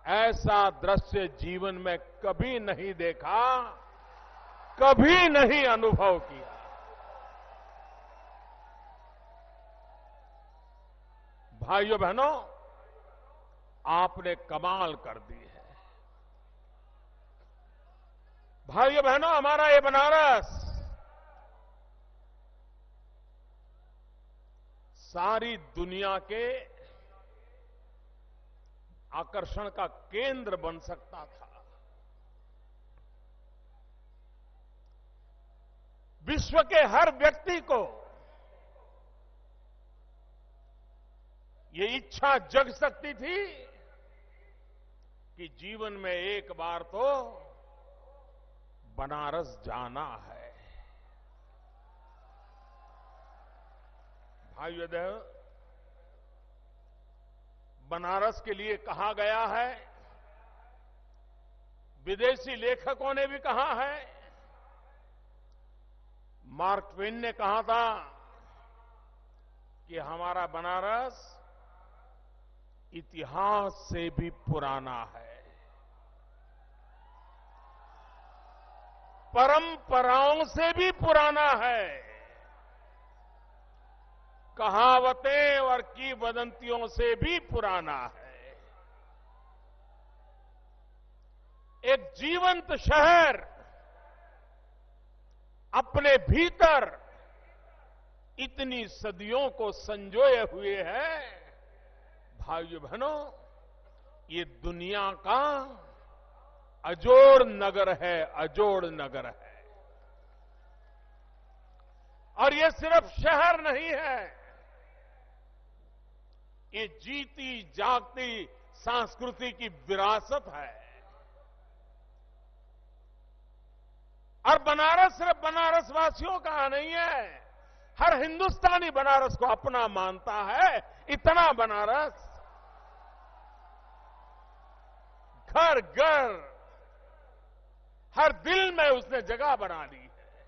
ऐसा दृश्य जीवन में कभी नहीं देखा, कभी नहीं अनुभव किया। भाइयों बहनों, आपने कमाल कर दी है। भाइयों बहनों, हमारा ये बनारस सारी दुनिया के आकर्षण का केंद्र बन सकता था। विश्व के हर व्यक्ति को ये इच्छा जग सकती थी कि जीवन में एक बार तो बनारस जाना है। भाइयों बहनों, बनारस के लिए कहा गया है, विदेशी लेखकों ने भी कहा है, मार्क ट्वेन ने कहा था कि हमारा बनारस इतिहास से भी पुराना है, परंपराओं से भी पुराना है, कहावतें और किंवदंतियों से भी पुराना है। एक जीवंत शहर अपने भीतर इतनी सदियों को संजोए हुए है। भाइयों बहनों, ये दुनिया का अजोड़ नगर है, अजोड़ नगर है। और ये सिर्फ शहर नहीं है, ये जीती जागती संस्कृति की विरासत है। और बनारस सिर्फ बनारस वासियों का नहीं है, हर हिंदुस्तानी बनारस को अपना मानता है। इतना बनारस घर घर, हर दिल में उसने जगह बना ली है।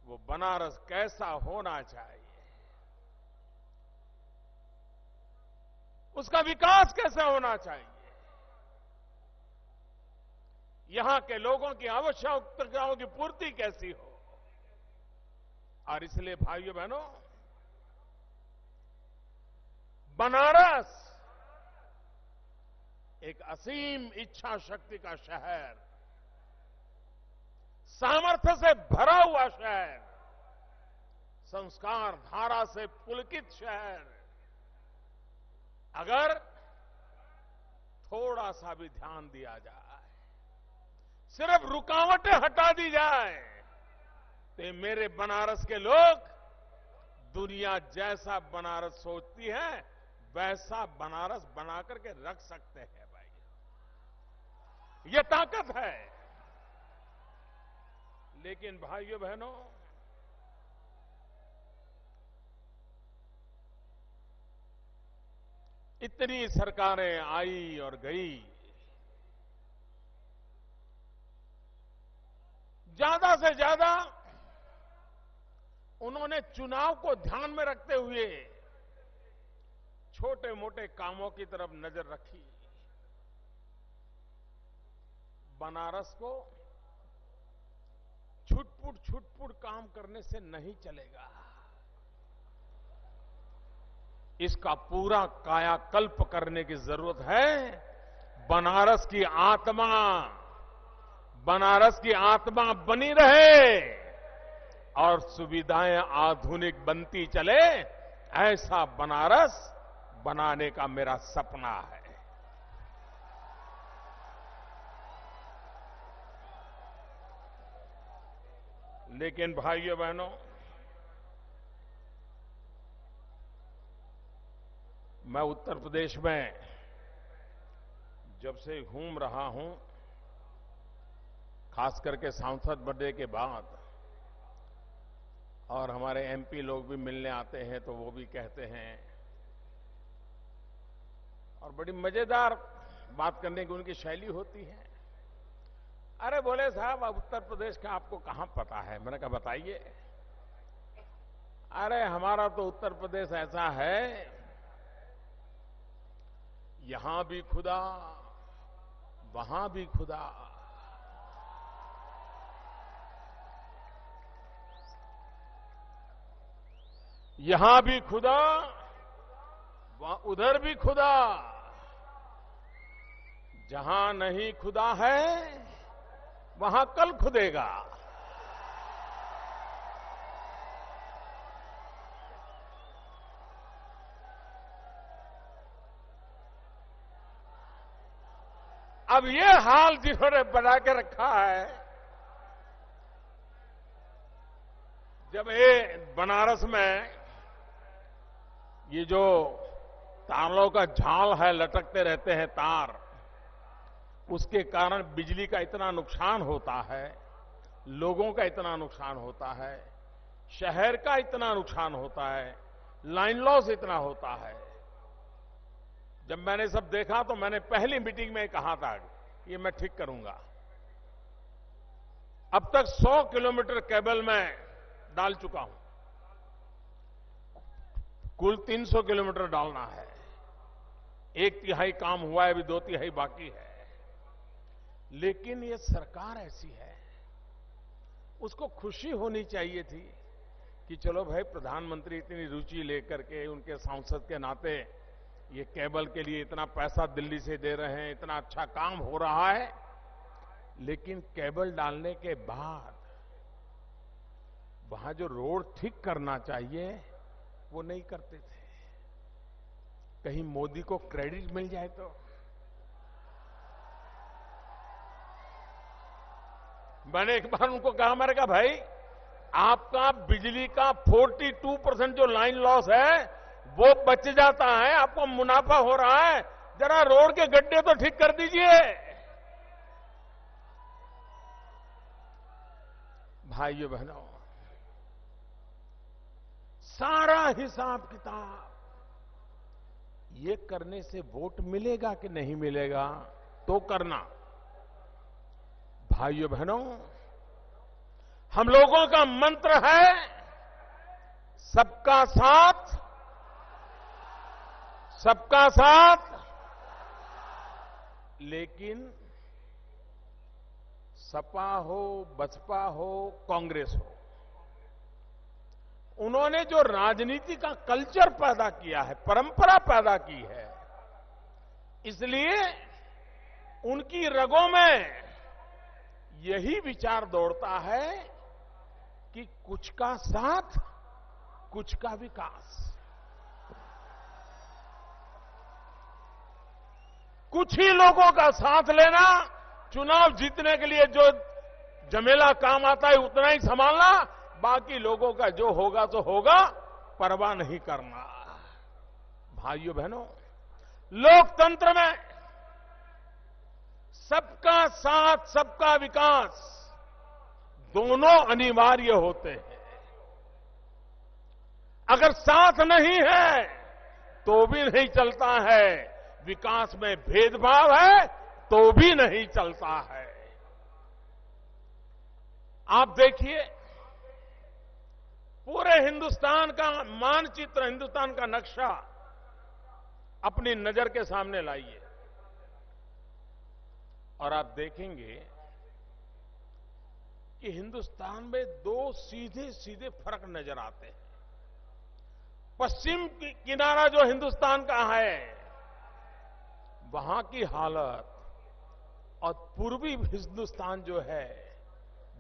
वो बनारस कैसा होना चाहिए, उसका विकास कैसे होना चाहिए, यहां के लोगों की आवश्यकताओं की पूर्ति कैसी हो। और इसलिए भाइयों बहनों, बनारस एक असीम इच्छा शक्ति का शहर, सामर्थ्य से भरा हुआ शहर, संस्कार धारा से पुलकित शहर, अगर थोड़ा सा भी ध्यान दिया जाए, सिर्फ रुकावटें हटा दी जाए, तो मेरे बनारस के लोग दुनिया जैसा बनारस सोचती है वैसा बनारस बना करके रख सकते हैं। भाई, ये ताकत है। लेकिन भाइयों बहनों, इतनी सरकारें आई और गई, ज्यादा से ज्यादा उन्होंने चुनाव को ध्यान में रखते हुए छोटे मोटे कामों की तरफ नजर रखी। बनारस को छुटपुट काम करने से नहीं चलेगा, इसका पूरा कायाकल्प करने की जरूरत है। बनारस की आत्मा बनी रहे और सुविधाएं आधुनिक बनती चले, ऐसा बनारस बनाने का मेरा सपना है। लेकिन भाइयों बहनों, मैं उत्तर प्रदेश में जब से घूम रहा हूं, खास करके सांसद बनने के बाद, और हमारे एमपी लोग भी मिलने आते हैं तो वो भी कहते हैं, और बड़ी मजेदार बात करने की उनकी शैली होती है। अरे बोले साहब, उत्तर प्रदेश का आपको कहां पता है? मैंने कहा बताइए। अरे हमारा तो उत्तर प्रदेश ऐसा है, यहां भी खुदा, वहां भी खुदा। यहां भी खुदा, उधर भी खुदा। जहां नहीं खुदा है, वहां कल खुदेगा। अब ये हाल जिन्होंने बना के रखा है, जब ये बनारस में ये जो तारों का झाल है, लटकते रहते हैं तार, उसके कारण बिजली का इतना नुकसान होता है, लोगों का इतना नुकसान होता है, शहर का इतना नुकसान होता है, लाइन लॉस इतना होता है। जब मैंने सब देखा तो मैंने पहली मीटिंग में कहा था ये मैं ठीक करूंगा। अब तक 100 किलोमीटर केबल में डाल चुका हूं, कुल 300 किलोमीटर डालना है। 1/3 काम हुआ है, अभी 2/3 बाकी है। लेकिन ये सरकार ऐसी है, उसको खुशी होनी चाहिए थी कि चलो भाई प्रधानमंत्री इतनी रुचि लेकर के, उनके सांसद के नाते ये केबल के लिए इतना पैसा दिल्ली से दे रहे हैं, इतना अच्छा काम हो रहा है। लेकिन केबल डालने के बाद वहां जो रोड ठीक करना चाहिए वो नहीं करते थे। कहीं मोदी को क्रेडिट मिल जाए तो। मैंने एक बार उनको कहा, मैंने कहा भाई आपका बिजली का 42% जो लाइन लॉस है वो बच जाता है, आपको मुनाफा हो रहा है, जरा रोड के गड्ढे तो ठीक कर दीजिए। भाइयों बहनों, सारा हिसाब किताब ये करने से वोट मिलेगा कि नहीं मिलेगा तो करना। भाइयों बहनों, हम लोगों का मंत्र है सबका साथ, सबका साथ। लेकिन सपा हो, बसपा हो, कांग्रेस हो, उन्होंने जो राजनीति का कल्चर पैदा किया है, परंपरा पैदा की है, इसलिए उनकी रगों में यही विचार दौड़ता है कि कुछ का साथ, कुछ का विकास। कुछ ही लोगों का साथ लेना, चुनाव जीतने के लिए जो झमेला काम आता है उतना ही संभालना, बाकी लोगों का जो होगा तो होगा, परवाह नहीं करना। भाइयों बहनों, लोकतंत्र में सबका साथ, सबका विकास दोनों अनिवार्य होते हैं। अगर साथ नहीं है तो भी नहीं चलता है, विकास में भेदभाव है तो भी नहीं चलता है। आप देखिए, पूरे हिंदुस्तान का मानचित्र, हिंदुस्तान का नक्शा अपनी नजर के सामने लाइए और आप देखेंगे कि हिंदुस्तान में दो सीधे सीधे फर्क नजर आते हैं। पश्चिम किनारा जो हिंदुस्तान का है, वहां की हालत, और पूर्वी हिंदुस्तान जो है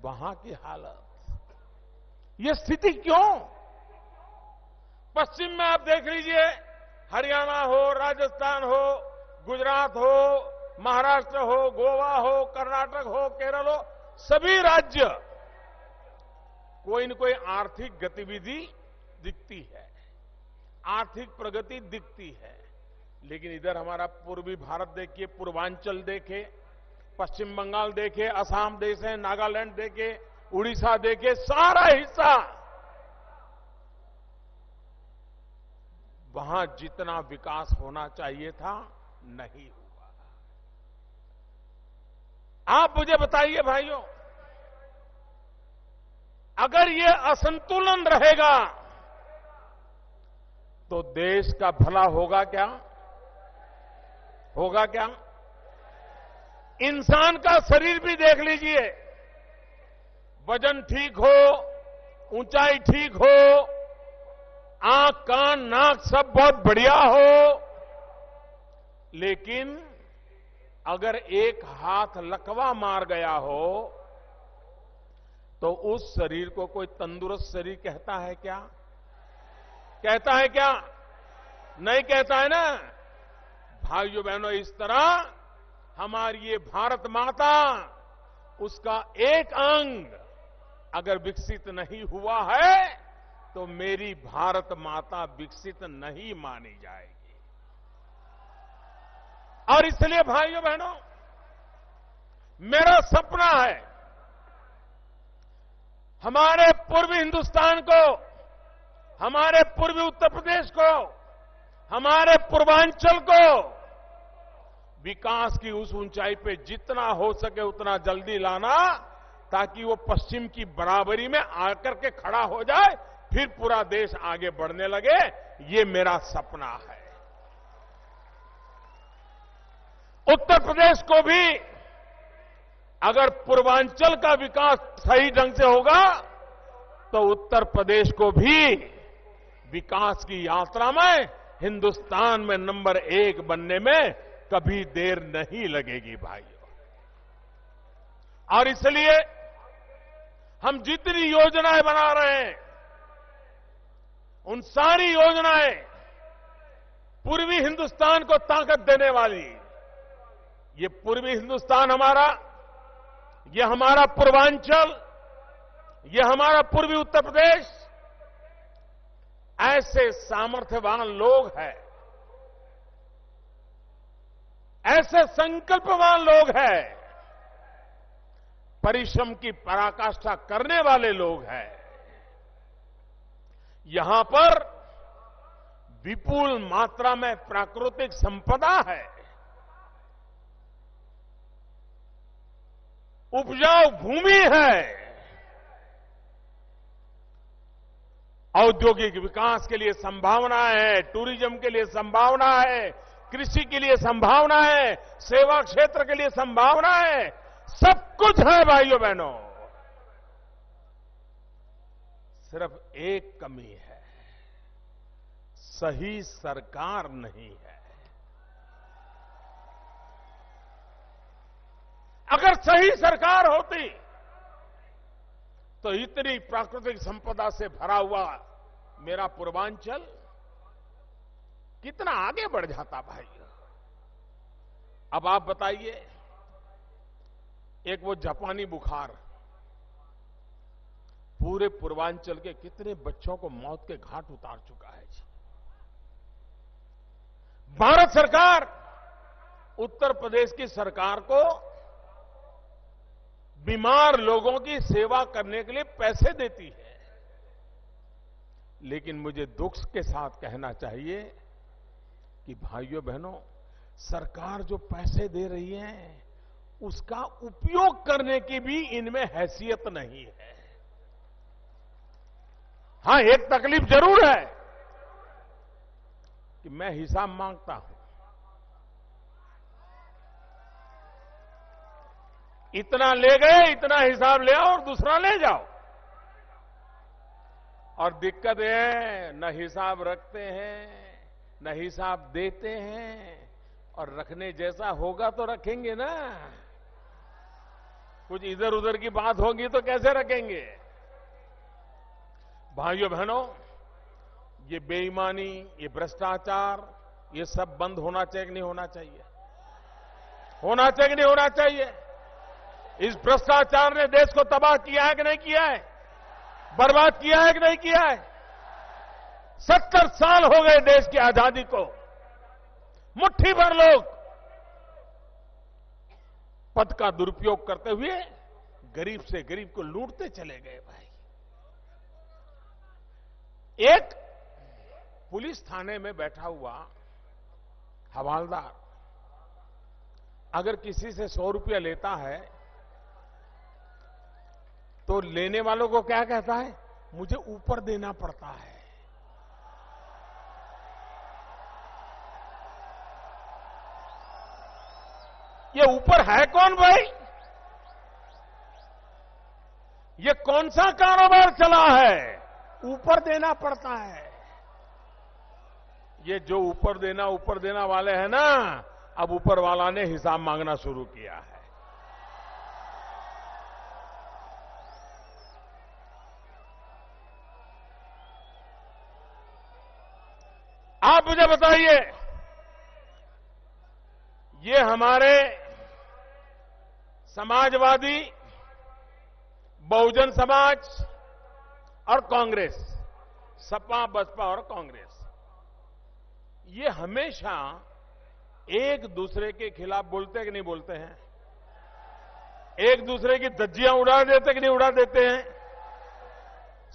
वहां की हालत। ये स्थिति क्यों? पश्चिम में आप देख लीजिए, हरियाणा हो, राजस्थान हो, गुजरात हो, महाराष्ट्र हो, गोवा हो, कर्नाटक हो, केरल हो, सभी राज्य कोई न कोई आर्थिक गतिविधि दिखती है, आर्थिक प्रगति दिखती है। लेकिन इधर हमारा पूर्वी भारत देखिए, पूर्वांचल देखे, पश्चिम बंगाल देखे, असम देखे, नागालैंड देखे, उड़ीसा देखे, सारा हिस्सा वहां जितना विकास होना चाहिए था नहीं हुआ। आप मुझे बताइए भाइयों, अगर ये असंतुलन रहेगा तो देश का भला होगा क्या? होगा क्या? इंसान का शरीर भी देख लीजिए, वजन ठीक हो, ऊंचाई ठीक हो, आंख कान नाक सब बहुत बढ़िया हो, लेकिन अगर एक हाथ लकवा मार गया हो तो उस शरीर को कोई तंदुरुस्त शरीर कहता है क्या? कहता है क्या? नहीं कहता है ना। भाइयों बहनों, इस तरह हमारी ये भारत माता, उसका एक अंग अगर विकसित नहीं हुआ है तो मेरी भारत माता विकसित नहीं मानी जाएगी। और इसलिए भाइयों बहनों, मेरा सपना है हमारे पूर्वी हिंदुस्तान को, हमारे पूर्वी उत्तर प्रदेश को, हमारे पूर्वांचल को विकास की उस ऊंचाई पे जितना हो सके उतना जल्दी लाना, ताकि वो पश्चिम की बराबरी में आकर के खड़ा हो जाए, फिर पूरा देश आगे बढ़ने लगे। ये मेरा सपना है। उत्तर प्रदेश को भी अगर पूर्वांचल का विकास सही ढंग से होगा तो उत्तर प्रदेश को भी विकास की यात्रा में हिंदुस्तान में नंबर 1 बनने में कभी देर नहीं लगेगी भाइयों। और इसलिए हम जितनी योजनाएं बना रहे हैं, उन सारी योजनाएं पूर्वी हिंदुस्तान को ताकत देने वाली। ये पूर्वी हिंदुस्तान हमारा, ये हमारा पूर्वांचल, ये हमारा पूर्वी उत्तर प्रदेश ऐसे सामर्थ्यवान लोग हैं, ऐसे संकल्पवान लोग हैं, परिश्रम की पराकाष्ठा करने वाले लोग हैं। यहां पर विपुल मात्रा में प्राकृतिक संपदा है, उपजाऊ भूमि है, औद्योगिक विकास के लिए संभावना है, टूरिज्म के लिए संभावना है, कृषि के लिए संभावना है, सेवा क्षेत्र के लिए संभावना है, सब कुछ है भाइयों बहनों। सिर्फ एक कमी है, सही सरकार नहीं है। अगर सही सरकार होती तो इतनी प्राकृतिक संपदा से भरा हुआ मेरा पूर्वांचल कितना आगे बढ़ जाता भाई। अब आप बताइए, एक वो जापानी बुखार पूरे पूर्वांचल के कितने बच्चों को मौत के घाट उतार चुका है जी। भारत सरकार उत्तर प्रदेश की सरकार को बीमार लोगों की सेवा करने के लिए पैसे देती है, लेकिन मुझे दुख के साथ कहना चाहिए कि भाइयों बहनों, सरकार जो पैसे दे रही है उसका उपयोग करने की भी इनमें हैसियत नहीं है। हां, एक तकलीफ जरूर है कि मैं हिसाब मांगता हूं, इतना ले गए, इतना हिसाब ले आओ और दूसरा ले जाओ। और दिक्कत है, न हिसाब रखते हैं न हिसाब देते हैं, और रखने जैसा होगा तो रखेंगे ना, कुछ इधर उधर की बात होगी तो कैसे रखेंगे। भाइयों बहनों, ये बेईमानी, ये भ्रष्टाचार, ये सब बंद होना चाहिए कि नहीं होना चाहिए? होना चाहिए कि नहीं होना चाहिए? इस भ्रष्टाचार ने देश को तबाह किया है कि नहीं किया है? बर्बाद किया है कि नहीं किया है? 70 साल हो गए देश की आजादी को, मुट्ठी भर लोग पद का दुरुपयोग करते हुए गरीब से गरीब को लूटते चले गए भाई। एक पुलिस थाने में बैठा हुआ हवालदार अगर किसी से 100 रुपया लेता है तो लेने वालों को क्या कहता है? मुझे ऊपर देना पड़ता है। ये ऊपर है कौन भाई? ये कौन सा कारोबार चला है? ऊपर देना पड़ता है। ये जो ऊपर देना वाले हैं ना, अब ऊपर वाला ने हिसाब मांगना शुरू किया है। आप मुझे बताइए, ये हमारे समाजवादी, बहुजन समाज और कांग्रेस, सपा, बसपा और कांग्रेस, ये हमेशा एक दूसरे के खिलाफ बोलते कि नहीं बोलते हैं? एक दूसरे की धज्जियां उड़ा देते कि नहीं उड़ा देते हैं?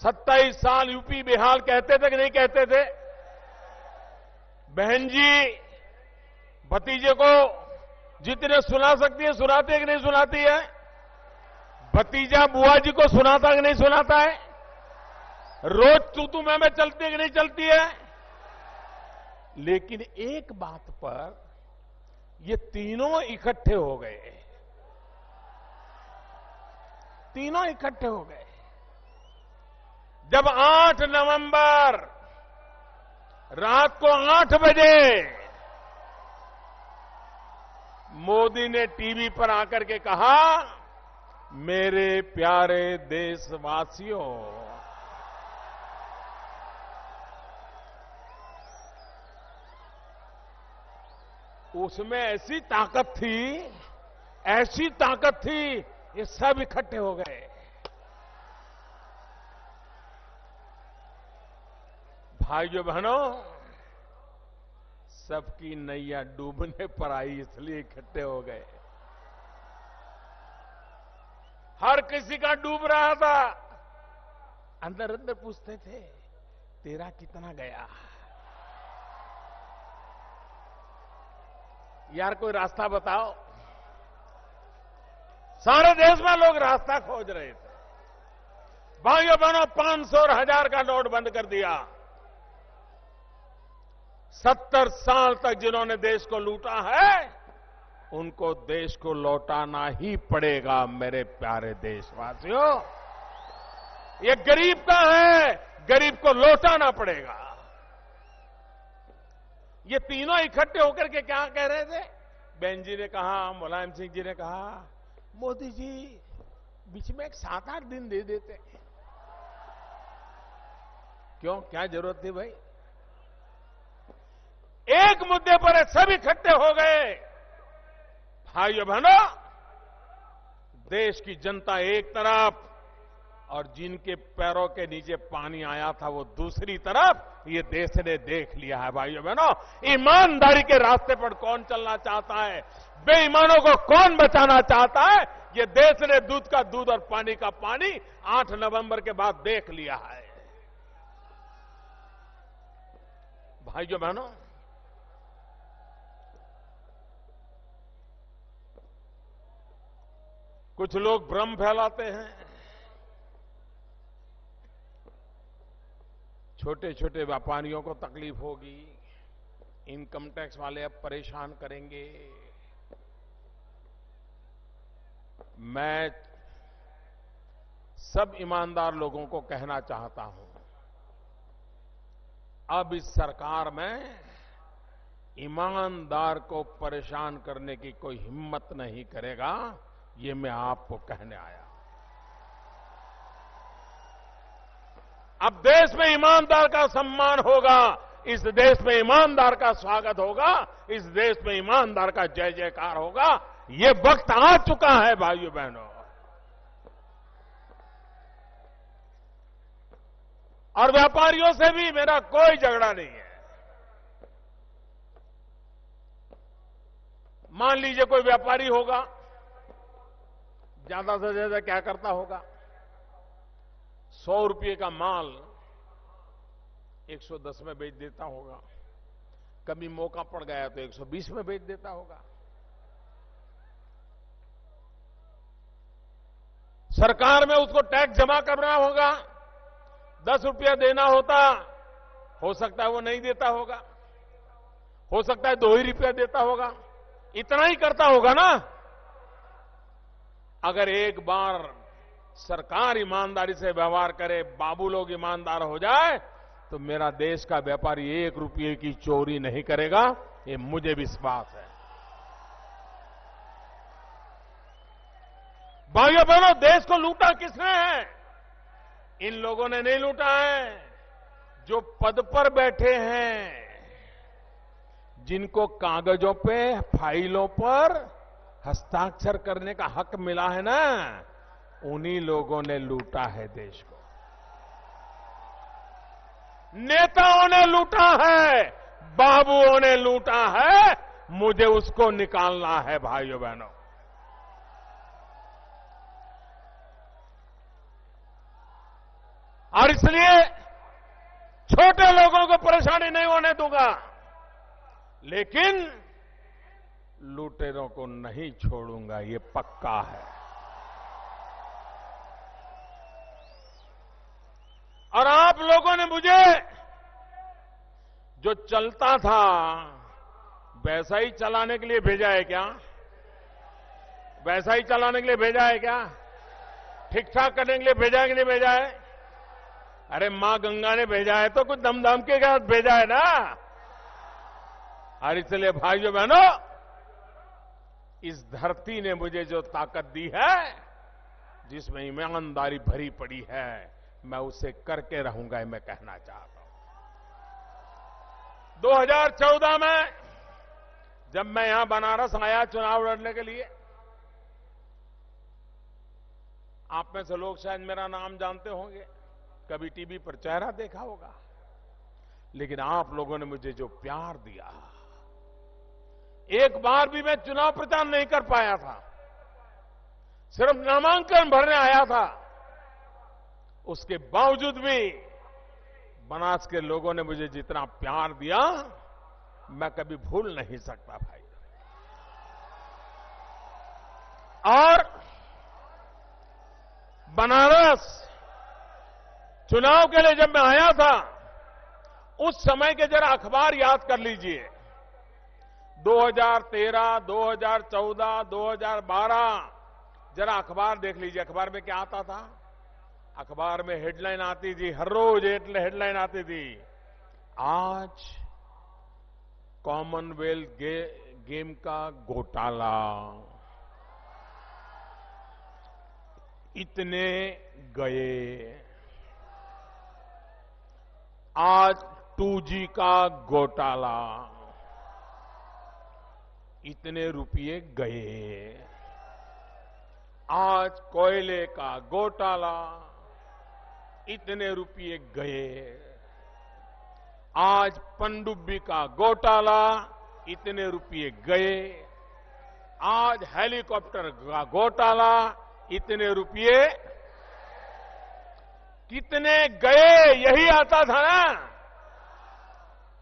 27 साल यूपी बिहार कहते थे कि नहीं कहते थे? बहन जी भतीजे को जितने सुना सकती है सुनाती है कि नहीं सुनाती है? भतीजा बुआ जी को सुनाता कि नहीं सुनाता है? रोज तू मैं चलती है कि नहीं चलती है? लेकिन एक बात पर ये तीनों इकट्ठे हो गए। तीनों इकट्ठे हो गए जब 8 नवंबर रात को 8 बजे मोदी ने टीवी पर आकर के कहा, मेरे प्यारे देशवासियों, उसमें ऐसी ताकत थी, ये सब इकट्ठे हो गए। भाइयों बहनों, सबकी नैया डूबने पर आई, इसलिए इकट्ठे हो गए। हर किसी का डूब रहा था। अंदर अंदर पूछते थे, तेरा कितना गया? यार कोई रास्ता बताओ। सारे देश में लोग रास्ता खोज रहे थे। भाइयों बहनों, 500 और 1000 का नोट बंद कर दिया। 70 साल तक जिन्होंने देश को लूटा है, उनको देश को लौटाना ही पड़ेगा। मेरे प्यारे देशवासियों, ये गरीब का है, गरीब को लौटाना पड़ेगा। ये तीनों इकट्ठे होकर के क्या कह रहे थे? बहन जी ने कहा, मुलायम सिंह जी ने कहा, मोदी जी बीच में एक 7-8 दिन दे देते। क्यों, क्या जरूरत थी भाई? एक मुद्दे पर सब इकट्ठे हो गए। भाइयों बहनों, देश की जनता एक तरफ और जिनके पैरों के नीचे पानी आया था वो दूसरी तरफ, ये देश ने देख लिया है। भाइयों बहनों, ईमानदारी के रास्ते पर कौन चलना चाहता है, बेईमानों को कौन बचाना चाहता है, ये देश ने दूध का दूध और पानी का पानी 8 नवंबर के बाद देख लिया है। भाइयों बहनों, कुछ लोग भ्रम फैलाते हैं, छोटे छोटे व्यापारियों को तकलीफ होगी, इनकम टैक्स वाले अब परेशान करेंगे। मैं सब ईमानदार लोगों को कहना चाहता हूं, अब इस सरकार में ईमानदार को परेशान करने की कोई हिम्मत नहीं करेगा। ये मैं आपको कहने आया। अब देश में ईमानदार का सम्मान होगा, इस देश में ईमानदार का स्वागत होगा, इस देश में ईमानदार का जय जयकार होगा। ये वक्त आ चुका है भाइयों बहनों। और व्यापारियों से भी मेरा कोई झगड़ा नहीं है। मान लीजिए कोई व्यापारी होगा, ज्यादा से ज्यादा क्या करता होगा, 100 रुपये का माल 110 में बेच देता होगा, कभी मौका पड़ गया तो 120 में बेच देता होगा। सरकार में उसको टैक्स जमा करना होगा, 10 रुपया देना होता, हो सकता है वो नहीं देता होगा, हो सकता है 2 ही रुपया देता होगा, इतना ही करता होगा ना। अगर एक बार सरकार ईमानदारी से व्यवहार करे, बाबू लोग ईमानदार हो जाए, तो मेरा देश का व्यापारी 1 रुपये की चोरी नहीं करेगा, ये मुझे विश्वास है। भाइयों बहनों, देश को लूटा किसने है? इन लोगों ने नहीं लूटा है जो पद पर बैठे हैं, जिनको कागजों पे, फाइलों पर हस्ताक्षर करने का हक मिला है ना, उन्हीं लोगों ने लूटा है देश को। नेताओं ने लूटा है, बाबुओं ने लूटा है, मुझे उसको निकालना है भाइयों बहनों। और इसलिए छोटे लोगों को परेशानी नहीं होने दूंगा, लेकिन लुटेरों को नहीं छोड़ूंगा, ये पक्का है। और आप लोगों ने मुझे जो चलता था वैसा ही चलाने के लिए भेजा है क्या? वैसा ही चलाने के लिए भेजा है क्या? ठीक ठाक करने के लिए भेजा है कि नहीं भेजा है? अरे मां गंगा ने भेजा है तो कुछ दमदम के साथ भेजा है ना। और इसलिए भाइयों बहनों, इस धरती ने मुझे जो ताकत दी है, जिसमें ईमानदारी भरी पड़ी है, मैं उसे करके रहूंगा, मैं कहना चाहता हूं। 2014 में जब मैं यहां बनारस आया चुनाव लड़ने के लिए, आप में से लोग शायद मेरा नाम जानते होंगे, कभी टीवी पर चेहरा देखा होगा, लेकिन आप लोगों ने मुझे जो प्यार दिया, एक बार भी मैं चुनाव प्रचार नहीं कर पाया था, सिर्फ नामांकन भरने आया था, उसके बावजूद भी बनास के लोगों ने मुझे जितना प्यार दिया, मैं कभी भूल नहीं सकता भाई। और बनारस चुनाव के लिए जब मैं आया था, उस समय के जरा अखबार याद कर लीजिए। 2013, 2014, 2012 जरा अखबार देख लीजिए। अखबार में क्या आता था? अखबार में हेडलाइन आती थी, हर रोज हेडलाइन आती थी, आज कॉमनवेल्थ गेम का घोटाला, इतने गए, आज 2G का घोटाला, इतने रुपये गए, आज कोयले का घोटाला, इतने रुपये गए, आज पनडुब्बी का घोटाला, इतने रुपये गए, आज हेलीकॉप्टर का घोटाला, इतने रुपये कितने गए, यही आता था ना।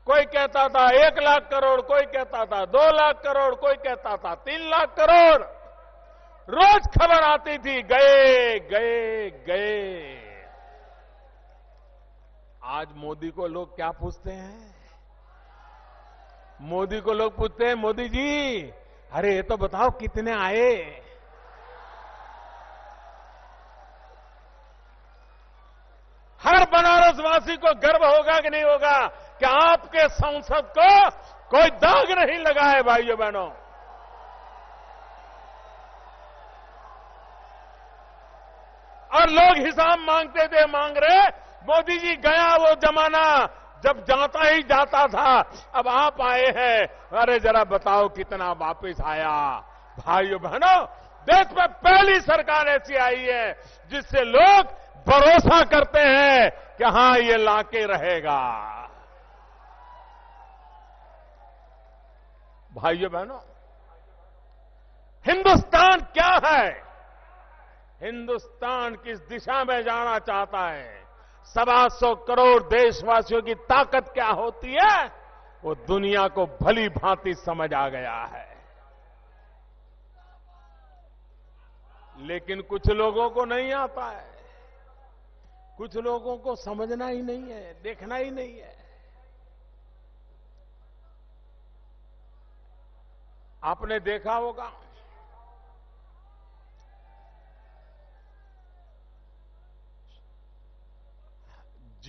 कोई कहता था 1 लाख करोड़, कोई कहता था 2 लाख करोड़, कोई कहता था 3 लाख करोड़, रोज खबर आती थी, गए गए गए। आज मोदी को लोग क्या पूछते हैं? मोदी को लोग पूछते हैं, मोदी जी अरे ये तो बताओ कितने आए? हर बनारसवासी को गर्व होगा कि नहीं होगा कि आपके संसद को कोई दाग नहीं लगा है भाइयों बहनों। और लोग हिसाब मांगते थे, मांग रहे, मोदी जी गया वो जमाना जब जाता ही जाता था, अब आप आए हैं, अरे जरा बताओ कितना वापस आया। भाइयों बहनों, देश में पहली सरकार ऐसी आई है जिससे लोग भरोसा करते हैं कि हां ये लाके रहेगा। भाइयों बहनों, हिंदुस्तान क्या है? हिंदुस्तान किस दिशा में जाना चाहता है? 125 करोड़ देशवासियों की ताकत क्या होती है, वो दुनिया को भली भांति समझ आ गया है। लेकिन कुछ लोगों को नहीं आता है, कुछ लोगों को समझना ही नहीं है, देखना ही नहीं है। आपने देखा होगा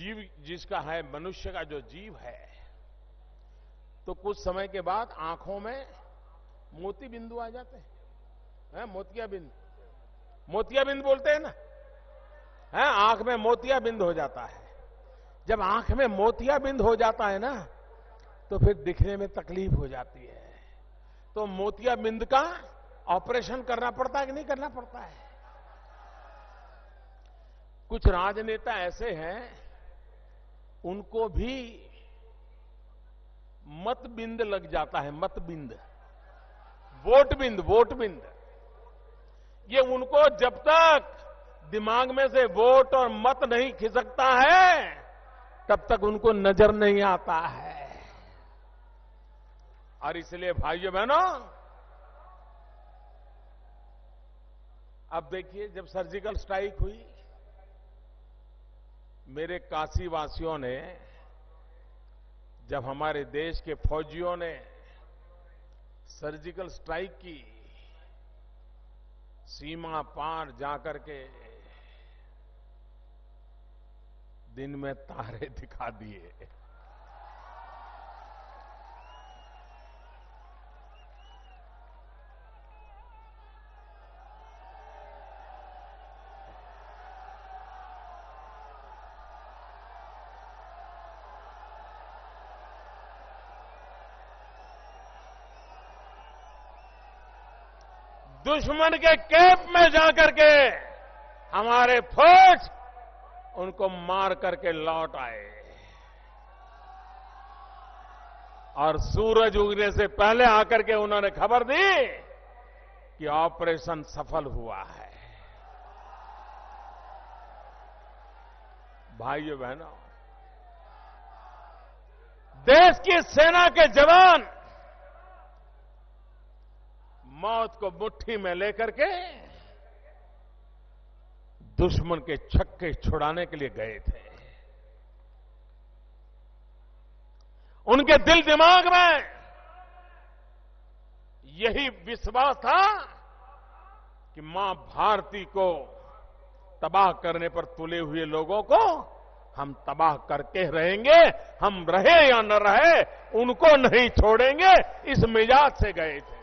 जीव जिसका है, मनुष्य का जो जीव है, तो कुछ समय के बाद आंखों में मोती बिंदु आ जाते हैं, मोतियाबिंद, मोतियाबिंद बोलते हैं ना, है, आंख में मोतियाबिंद हो जाता है। जब आंख में मोतियाबिंद हो जाता है ना, तो फिर दिखने में तकलीफ हो जाती है। तो मोतियाबिंद का ऑपरेशन करना पड़ता है कि नहीं करना पड़ता है? कुछ राजनेता ऐसे हैं, उनको भी मतबिंद लग जाता है, मतबिंद, वोटबिंद, वोटबिंद। ये उनको जब तक दिमाग में से वोट और मत नहीं खिसकता है, तब तक उनको नजर नहीं आता है। और इसलिए भाइयों बहनों, अब देखिए, जब सर्जिकल स्ट्राइक हुई, मेरे काशी वासियों ने, जब हमारे देश के फौजियों ने सर्जिकल स्ट्राइक की, सीमा पार जाकर के दिन में तारे दिखा दिए। दुश्मन के कैंप में जाकर के हमारे फौज उनको मार करके लौट आए, और सूरज उगने से पहले आकर के उन्होंने खबर दी कि ऑपरेशन सफल हुआ है। भाइयों बहनों, देश की सेना के जवान मौत को मुट्ठी में लेकर के दुश्मन के छक्के छुड़ाने के लिए गए थे। उनके दिल दिमाग में यही विश्वास था कि मां भारती को तबाह करने पर तुले हुए लोगों को हम तबाह करके रहेंगे, हम रहे या न रहे उनको नहीं छोड़ेंगे, इस मिजाज से गए थे।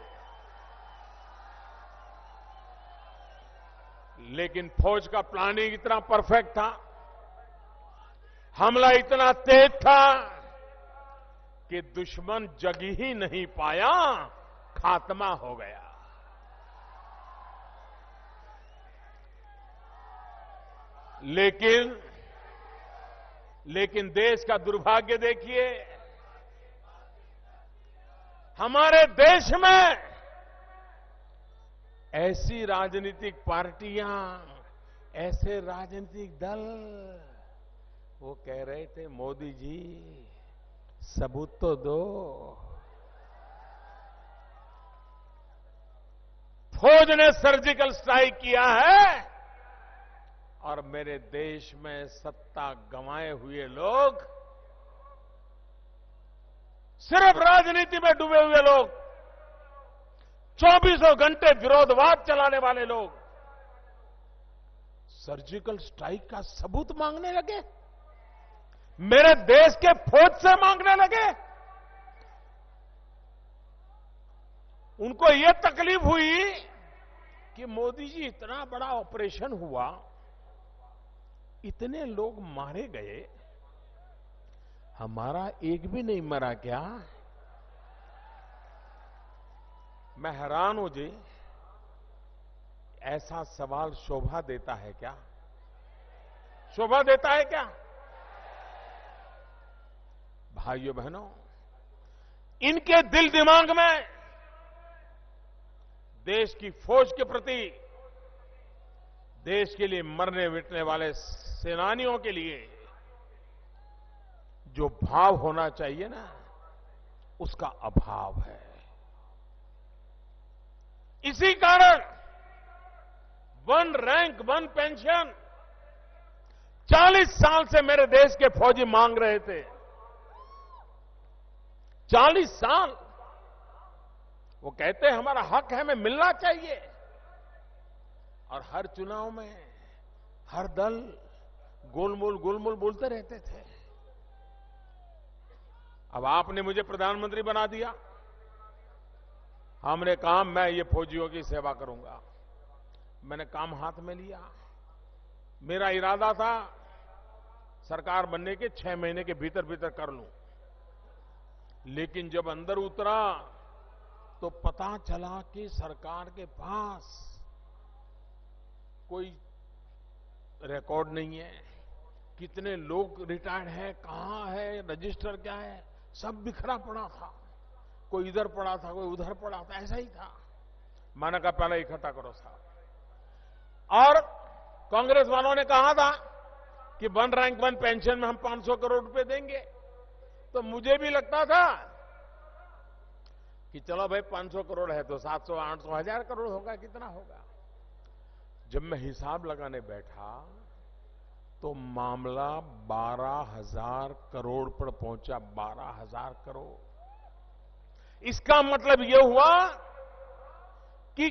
लेकिन फौज का प्लानिंग इतना परफेक्ट था, हमला इतना तेज था कि दुश्मन जग ही नहीं पाया, खात्मा हो गया। लेकिन देश का दुर्भाग्य देखिए, हमारे देश में ऐसी राजनीतिक पार्टियां, ऐसे राजनीतिक दल, वो कह रहे थे, मोदी जी सबूत तो दो। फौज ने सर्जिकल स्ट्राइक किया है और मेरे देश में सत्ता गंवाए हुए लोग, सिर्फ राजनीति में डूबे हुए लोग, 24 घंटे विरोधवाद चलाने वाले लोग सर्जिकल स्ट्राइक का सबूत मांगने लगे, मेरे देश के फौज से मांगने लगे। उनको यह तकलीफ हुई कि मोदी जी इतना बड़ा ऑपरेशन हुआ, इतने लोग मारे गए, हमारा एक भी नहीं मरा क्या? मैं हैरान हूं जी, ऐसा सवाल शोभा देता है क्या? शोभा देता है क्या? भाइयों बहनों, इनके दिल दिमाग में देश की फौज के प्रति, देश के लिए मरने मिटने वाले सेनानियों के लिए जो भाव होना चाहिए ना, उसका अभाव है। इसी कारण वन रैंक वन पेंशन 40 साल से मेरे देश के फौजी मांग रहे थे। 40 साल वो कहते हैं हमारा हक है, हमें मिलना चाहिए। और हर चुनाव में हर दल गोलमोल बोलते रहते थे। अब आपने मुझे प्रधानमंत्री बना दिया। हमने कहा मैं ये फौजियों की सेवा करूंगा। मैंने काम हाथ में लिया। मेरा इरादा था सरकार बनने के 6 महीने के भीतर भीतर कर लूं। लेकिन जब अंदर उतरा तो पता चला कि सरकार के पास कोई रिकॉर्ड नहीं है, कितने लोग रिटायर्ड हैं, कहां है, रजिस्टर क्या है, सब बिखरा पड़ा था। कोई इधर पड़ा था, कोई उधर पड़ा था, ऐसा ही था। मैंने कहा पहले इकट्ठा करो साहब। और कांग्रेस वालों ने कहा था कि 1 रैंक 1 पेंशन में हम 500 करोड़ रुपए देंगे। तो मुझे भी लगता था कि चलो भाई 500 करोड़ है तो 700, 800, 1000 करोड़ होगा, कितना होगा। जब मैं हिसाब लगाने बैठा तो मामला 12,000 करोड़ पर पहुंचा। 12,000 करोड़। इसका मतलब यह हुआ कि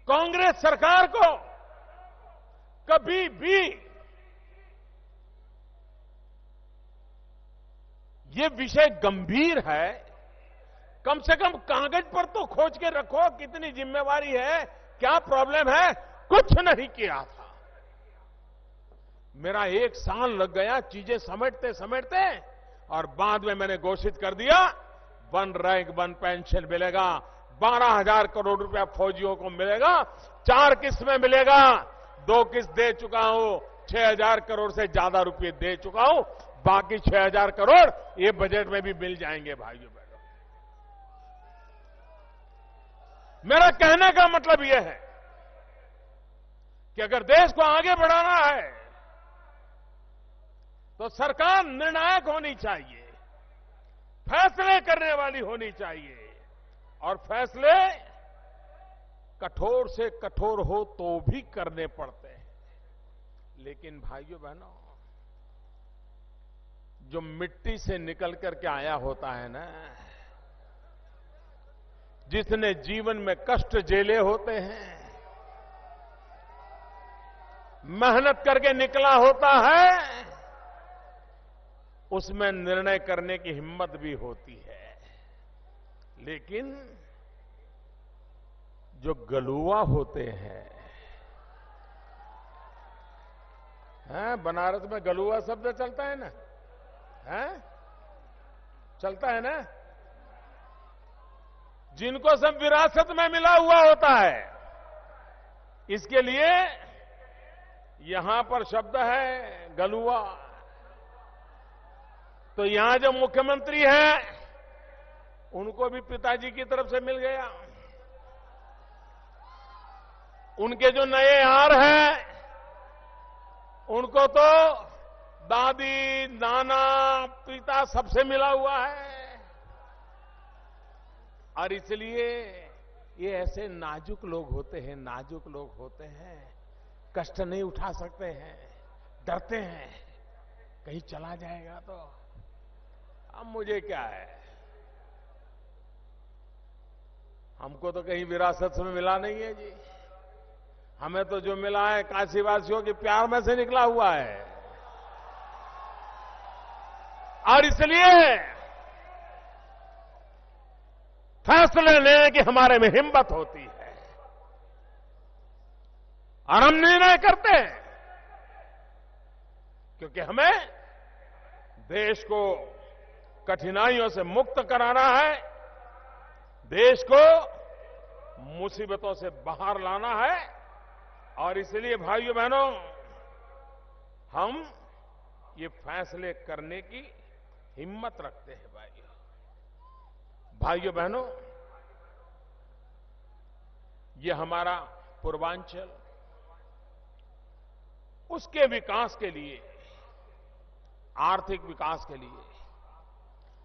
कांग्रेस सरकार को कभी भी ये विषय गंभीर है, कम से कम कागज पर तो खोज के रखो कितनी जिम्मेवारी है, क्या प्रॉब्लम है, कुछ नहीं किया था। मेरा 1 साल लग गया चीजें समेटते समेटते, और बाद में मैंने घोषित कर दिया 1 रैंक 1 पेंशन मिलेगा। 12,000 करोड़ रुपया फौजियों को मिलेगा। 4 किस्त में मिलेगा। 2 किस्त दे चुका हूं। 6,000 करोड़ से ज्यादा रुपए दे चुका हूं। बाकी 6,000 करोड़ ये बजट में भी मिल जाएंगे भाइयों बहनों। मेरा कहने का मतलब यह है कि अगर देश को आगे बढ़ाना है तो सरकार निर्णायक होनी चाहिए, फैसले करने वाली होनी चाहिए, और फैसले कठोर से कठोर हो तो भी करने पड़ते हैं। लेकिन भाइयों बहनों, जो मिट्टी से निकल करके आया होता है ना, जिसने जीवन में कष्ट झेले होते हैं, मेहनत करके निकला होता है, उसमें निर्णय करने की हिम्मत भी होती है। लेकिन जो गलुआ होते हैं, बनारस में गलुआ शब्द चलता है ना, चलता है ना, जिनको सब विरासत में मिला हुआ होता है। इसके लिए यहां पर शब्द है गलुआ। तो यहां जो मुख्यमंत्री हैं उनको भी पिताजी की तरफ से मिल गया। उनके जो नए यार हैं उनको तो दादी, नाना, पिता सबसे मिला हुआ है। और इसलिए ये ऐसे नाजुक लोग होते हैं, नाजुक लोग होते हैं, कष्ट नहीं उठा सकते हैं, डरते हैं कहीं चला जाएगा तो। अब मुझे क्या है, हमको तो कहीं विरासत में मिला नहीं है जी। हमें तो जो मिला है काशीवासियों के प्यार में से निकला हुआ है। और इसलिए फैसले लेने की हमारे में हिम्मत होती है और हम निर्णय करते हैं, क्योंकि हमें देश को कठिनाइयों से मुक्त कराना है, देश को मुसीबतों से बाहर लाना है। और इसलिए भाइयों बहनों, हम ये फैसले करने की हिम्मत रखते हैं। भाइयों बहनों, ये हमारा पूर्वांचल, उसके विकास के लिए, आर्थिक विकास के लिए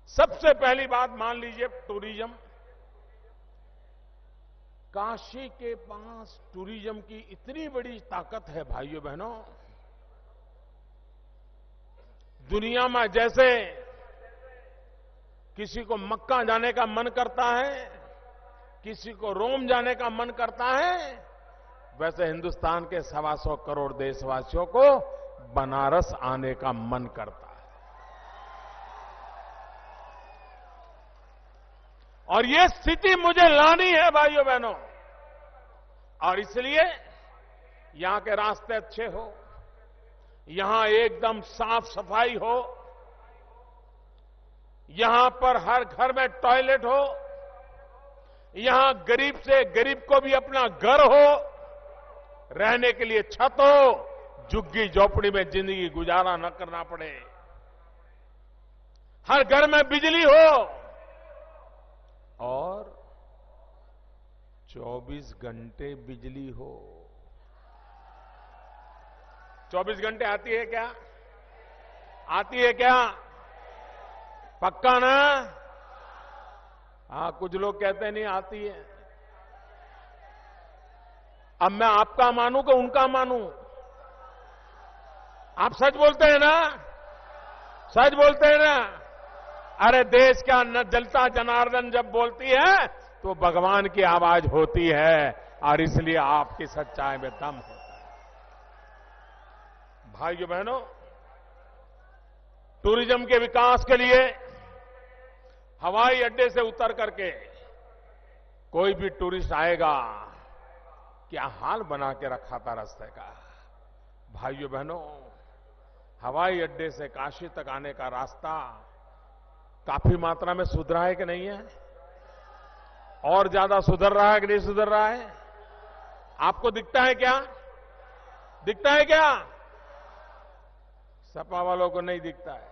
सबसे पहली बात मान लीजिए टूरिज्म। काशी के पास टूरिज्म की इतनी बड़ी ताकत है भाइयों बहनों। दुनिया में जैसे किसी को मक्का जाने का मन करता है, किसी को रोम जाने का मन करता है, वैसे हिंदुस्तान के 125 करोड़ देशवासियों को बनारस आने का मन करता है। और ये स्थिति मुझे लानी है भाइयों बहनों, और इसलिए यहां के रास्ते अच्छे हो, यहां एकदम साफ सफाई हो, यहां पर हर घर में टॉयलेट हो, यहां गरीब से गरीब को भी अपना घर हो, रहने के लिए छत हो, झुग्गी झोपड़ी में जिंदगी गुजारा न करना पड़े, हर घर में बिजली हो और 24 घंटे बिजली हो। 24 घंटे आती है क्या? आती है क्या? पक्का ना? हाँ, कुछ लोग कहते नहीं आती है। अब मैं आपका मानूं कि उनका मानूं? आप सच बोलते हैं ना? सच बोलते हैं ना? अरे देश का न जलता जनार्दन जब बोलती है तो भगवान की आवाज होती है, और इसलिए आपकी सच्चाई में दम होता है। भाइयों बहनों, टूरिज्म के विकास के लिए हवाई अड्डे से उतर करके कोई भी टूरिस्ट आएगा, क्या हाल बना के रखा था रास्ते का। भाइयों बहनों, हवाई अड्डे से काशी तक आने का रास्ता काफी मात्रा में सुधरा है कि नहीं है? और ज्यादा सुधर रहा है कि नहीं सुधर रहा है? आपको दिखता है क्या? दिखता है क्या? सपा वालों को नहीं दिखता है,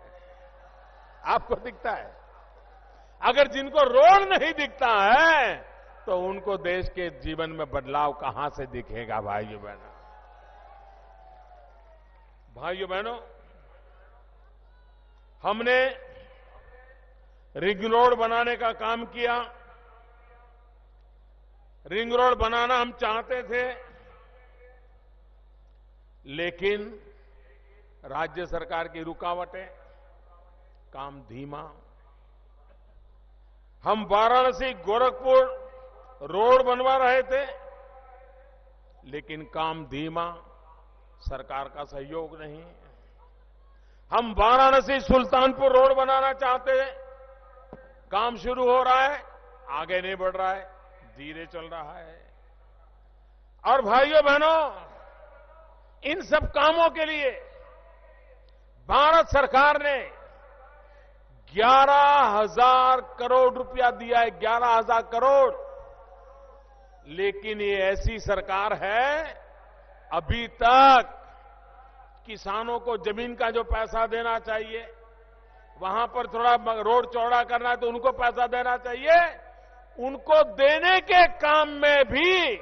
आपको दिखता है। अगर जिनको रोड नहीं दिखता है तो उनको देश के जीवन में बदलाव कहां से दिखेगा? भाइयों बहनों, भाइयों बहनों, हमने रिंग रोड बनाने का काम किया। रिंग रोड बनाना हम चाहते थे, लेकिन राज्य सरकार की रुकावटें, काम धीमा। हम वाराणसी गोरखपुर रोड बनवा रहे थे, लेकिन काम धीमा, सरकार का सहयोग नहीं। हम वाराणसी सुल्तानपुर रोड बनाना चाहते हैं, काम शुरू हो रहा है, आगे नहीं बढ़ रहा है, धीरे चल रहा है। और भाइयों बहनों, इन सब कामों के लिए भारत सरकार ने 11,000 करोड़ रुपया दिया है, 11,000 करोड़। लेकिन ये ऐसी सरकार है, अभी तक किसानों को जमीन का जो पैसा देना चाहिए, वहां पर थोड़ा रोड चौड़ा करना है तो उनको पैसा देना चाहिए, उनको देने के काम में भी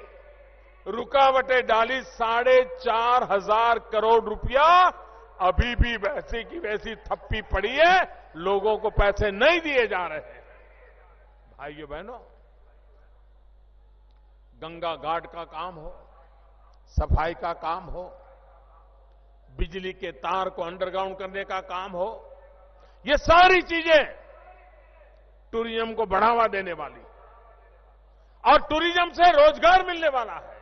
रुकावटें डाली। 4,500 करोड़ रुपया अभी भी वैसी की वैसी थप्पी पड़ी है, लोगों को पैसे नहीं दिए जा रहे हैं। भाइयों बहनों, गंगा घाट का काम हो, सफाई का काम हो, बिजली के तार को अंडरग्राउंड करने का काम हो, ये सारी चीजें टूरिज्म को बढ़ावा देने वाली, और टूरिज्म से रोजगार मिलने वाला है।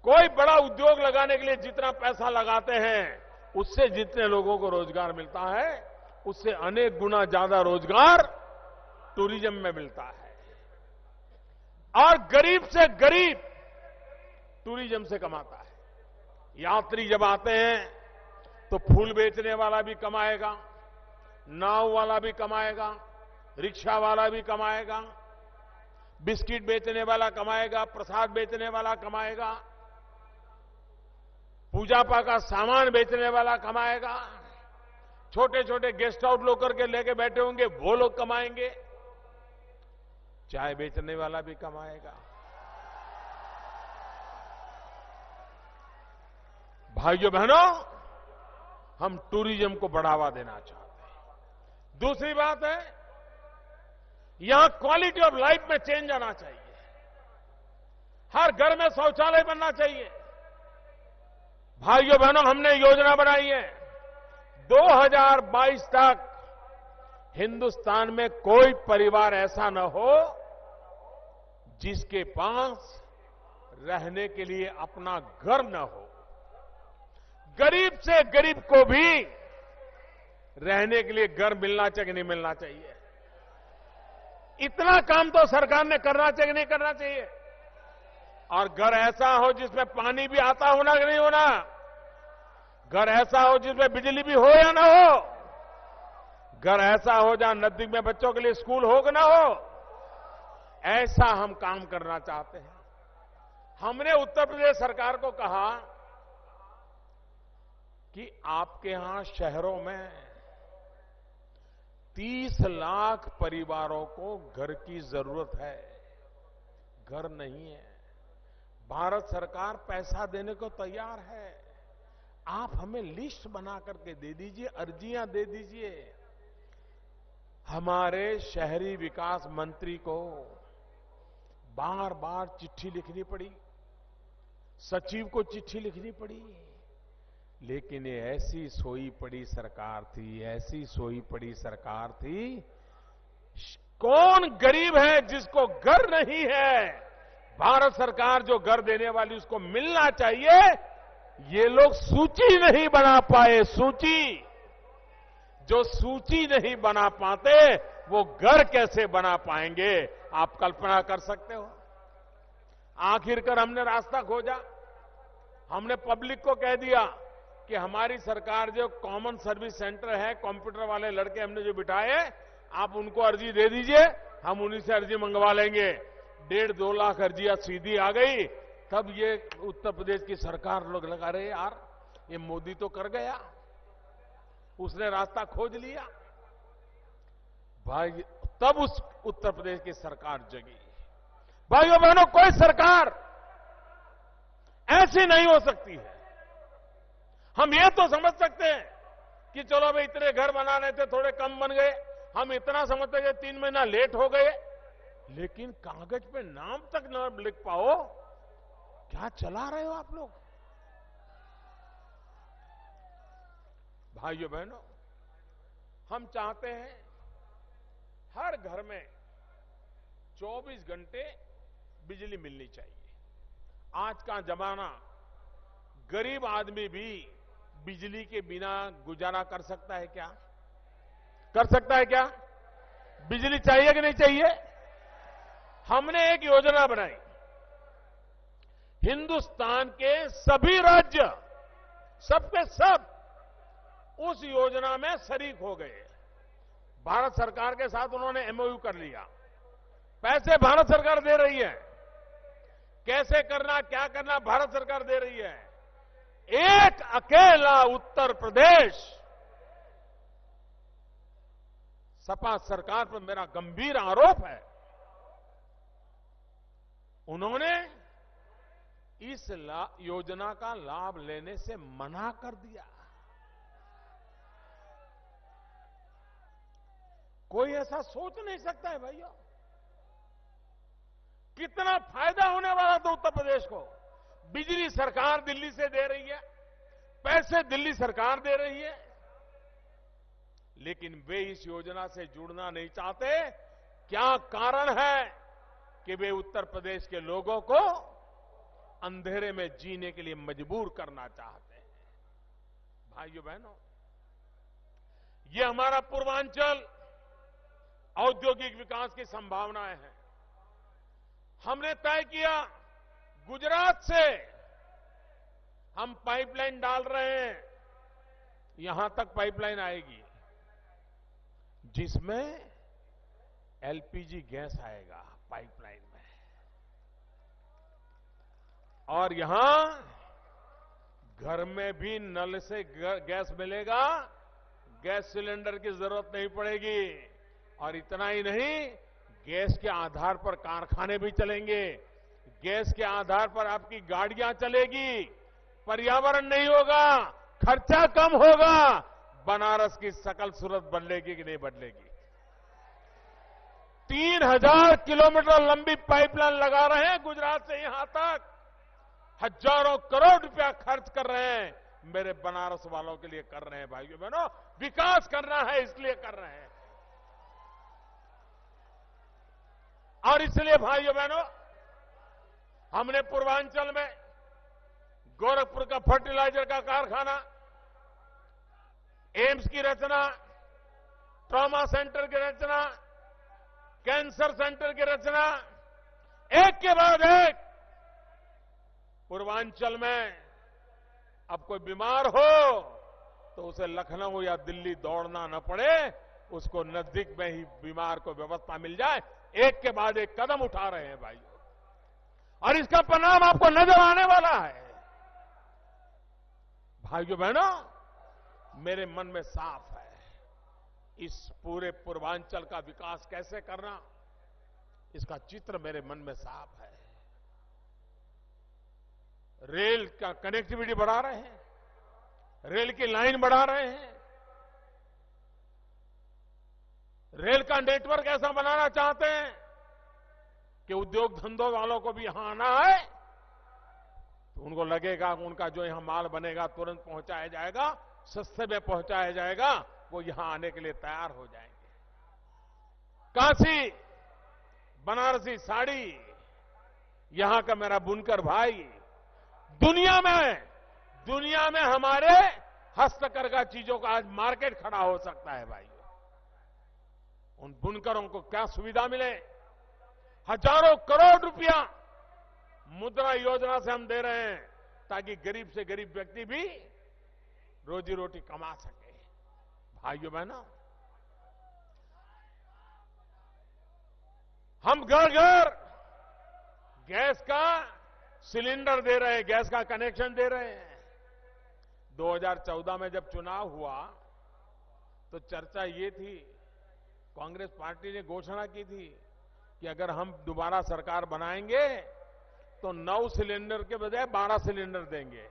कोई बड़ा उद्योग लगाने के लिए जितना पैसा लगाते हैं, उससे जितने लोगों को रोजगार मिलता है, उससे अनेक गुना ज्यादा रोजगार टूरिज्म में मिलता है। और गरीब से गरीब टूरिज्म से कमाता है। यात्री जब आते हैं तो फूल बेचने वाला भी कमाएगा, नाव वाला भी कमाएगा, रिक्शा वाला भी कमाएगा, बिस्किट बेचने वाला कमाएगा, प्रसाद बेचने वाला कमाएगा, पूजा पाठ का सामान बेचने वाला कमाएगा, छोटे छोटे गेस्ट हाउस लोग करके लेके बैठे होंगे वो लोग कमाएंगे, चाय बेचने वाला भी कमाएगा। भाइयों बहनों, हम टूरिज्म को बढ़ावा देना चाहते हैं। दूसरी बात है, यहां क्वालिटी ऑफ लाइफ में चेंज आना चाहिए। हर घर में शौचालय बनना चाहिए। भाइयों बहनों, हमने योजना बनाई है 2022 तक हिंदुस्तान में कोई परिवार ऐसा न हो जिसके पास रहने के लिए अपना घर न हो, गरीब से गरीब को भी रहने के लिए घर मिलना चाहिए कि नहीं मिलना चाहिए? इतना काम तो सरकार ने करना चाहिए कि नहीं करना चाहिए? और घर ऐसा हो जिसमें पानी भी आता होना कि नहीं होना? घर ऐसा हो जिसमें बिजली भी हो या ना हो? घर ऐसा हो जहां नजदीक में बच्चों के लिए स्कूल हो कि ना हो? ऐसा हम काम करना चाहते हैं। हमने उत्तर प्रदेश सरकार को कहा कि आपके यहां शहरों में 30 लाख परिवारों को घर की जरूरत है, घर नहीं है। भारत सरकार पैसा देने को तैयार है। आप हमें लिस्ट बना करके दे दीजिए, अर्जियां दे दीजिए। हमारे शहरी विकास मंत्री को बार बार चिट्ठी लिखनी पड़ी, सचिव को चिट्ठी लिखनी पड़ी, लेकिन ये ऐसी सोई पड़ी सरकार थी, ऐसी सोई पड़ी सरकार थी। कौन गरीब है जिसको घर नहीं है? भारत सरकार जो घर देने वाली उसको मिलना चाहिए, ये लोग सूची नहीं बना पाए। सूची, जो सूची नहीं बना पाते वो घर कैसे बना पाएंगे? आप कल्पना कर सकते हो। आखिरकार हमने रास्ता खोजा, हमने पब्लिक को कह दिया कि हमारी सरकार जो कॉमन सर्विस सेंटर है, कंप्यूटर वाले लड़के हमने जो बिठाए, आप उनको अर्जी दे दीजिए, हम उन्हीं से अर्जी मंगवा लेंगे। 1.5-2 लाख अर्जियां सीधी आ गई। तब ये उत्तर प्रदेश की सरकार लोग लगा रहे, यार ये मोदी तो कर गया, उसने रास्ता खोज लिया। भाई तब उस उत्तर प्रदेश की सरकार जगी। भाइयों बहनों, कोई सरकार ऐसी नहीं हो सकती है। हम ये तो समझ सकते हैं कि चलो भाई इतने घर बनाने थे, थोड़े कम बन गए, हम इतना समझते हैं 3 महीना लेट हो गए, लेकिन कागज पे नाम तक न लिख पाओ, क्या चला रहे हो आप लोग? भाइयों बहनों, हम चाहते हैं हर घर में 24 घंटे बिजली मिलनी चाहिए। आज का जमाना, गरीब आदमी भी बिजली के बिना गुजारा कर सकता है क्या? कर सकता है क्या? बिजली चाहिए कि नहीं चाहिए? हमने एक योजना बनाई, हिंदुस्तान के सभी राज्य, सबके सब उस योजना में शरीक हो गए। भारत सरकार के साथ उन्होंने एमओयू कर लिया। पैसे भारत सरकार दे रही है, कैसे करना, क्या करना, भारत सरकार दे रही है। एक अकेला उत्तर प्रदेश, सपा सरकार पर मेरा गंभीर आरोप है, उन्होंने इस योजना का लाभ लेने से मना कर दिया। कोई ऐसा सोच नहीं सकता है भाइयों। कितना फायदा होने वाला था उत्तर प्रदेश को। बिजली सरकार दिल्ली से दे रही है, पैसे दिल्ली सरकार दे रही है, लेकिन वे इस योजना से जुड़ना नहीं चाहते। क्या कारण है कि वे उत्तर प्रदेश के लोगों को अंधेरे में जीने के लिए मजबूर करना चाहते हैं? भाइयों बहनों, ये हमारा पूर्वांचल औद्योगिक विकास की संभावनाएं हैं। हमने तय किया, गुजरात से हम पाइपलाइन डाल रहे हैं, यहां तक पाइपलाइन आएगी जिसमें एलपीजी गैस आएगा पाइपलाइन में, और यहां घर में भी नल से गैस मिलेगा, गैस सिलेंडर की जरूरत नहीं पड़ेगी। और इतना ही नहीं, गैस के आधार पर कारखाने भी चलेंगे, गैस के आधार पर आपकी गाड़ियां चलेगी, पर्यावरण नहीं होगा, खर्चा कम होगा। बनारस की शकल सूरत बदलेगी कि नहीं बदलेगी? 3000 किलोमीटर लंबी पाइपलाइन लगा रहे हैं गुजरात से यहां तक, हजारों करोड़ रुपया खर्च कर रहे हैं, मेरे बनारस वालों के लिए कर रहे हैं। भाइयों बहनों, विकास करना है इसलिए कर रहे हैं। और इसलिए भाइयों बहनों, हमने पूर्वांचल में गोरखपुर का फर्टिलाइजर का कारखाना, एम्स की रचना, ट्रॉमा सेंटर की रचना, कैंसर सेंटर की रचना, एक के बाद एक पूर्वांचल में अब कोई बीमार हो तो उसे लखनऊ या दिल्ली दौड़ना न पड़े, उसको नजदीक में ही बीमार को व्यवस्था मिल जाए। एक के बाद एक कदम उठा रहे हैं भाइयों, और इसका परिणाम आपको नजर आने वाला है। भाइयों बहनों, मेरे मन में साफ है, इस पूरे पूर्वांचल का विकास कैसे करना, इसका चित्र मेरे मन में साफ है। रेल का कनेक्टिविटी बढ़ा रहे हैं, रेल की लाइन बढ़ा रहे हैं, रेल का नेटवर्क ऐसा बनाना चाहते हैं कि उद्योग धंधों वालों को भी यहां आना है तो उनको लगेगा कि उनका जो यहां माल बनेगा तुरंत पहुंचाया जाएगा, सस्ते में पहुंचाया जाएगा, वो यहां आने के लिए तैयार हो जाएंगे। काशी बनारसी साड़ी, यहां का मेरा बुनकर भाई, दुनिया में हमारे हस्तकरघा चीजों का आज मार्केट खड़ा हो सकता है भाई। उन बुनकरों को क्या सुविधा मिले, हजारों करोड़ रुपया मुद्रा योजना से हम दे रहे हैं ताकि गरीब से गरीब व्यक्ति भी रोजी रोटी कमा सके। भाइयों बहनों, हम घर घर गैस का सिलेंडर दे रहे हैं, गैस का कनेक्शन दे रहे हैं। 2014 में जब चुनाव हुआ तो चर्चा ये थी, कांग्रेस पार्टी ने घोषणा की थी कि अगर हम दोबारा सरकार बनाएंगे तो 9 सिलेंडर के बजाय 12 सिलेंडर देंगे।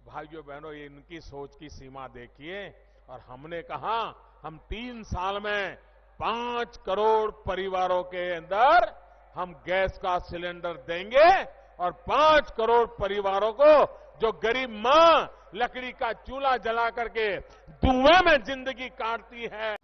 भाइयों बहनों, ये इनकी सोच की सीमा देखिए। और हमने कहा हम 3 साल में 5 करोड़ परिवारों के अंदर हम गैस का सिलेंडर देंगे, और 5 करोड़ परिवारों को, जो गरीब मां लकड़ी का चूल्हा जला करके धुएं में जिंदगी काटती है,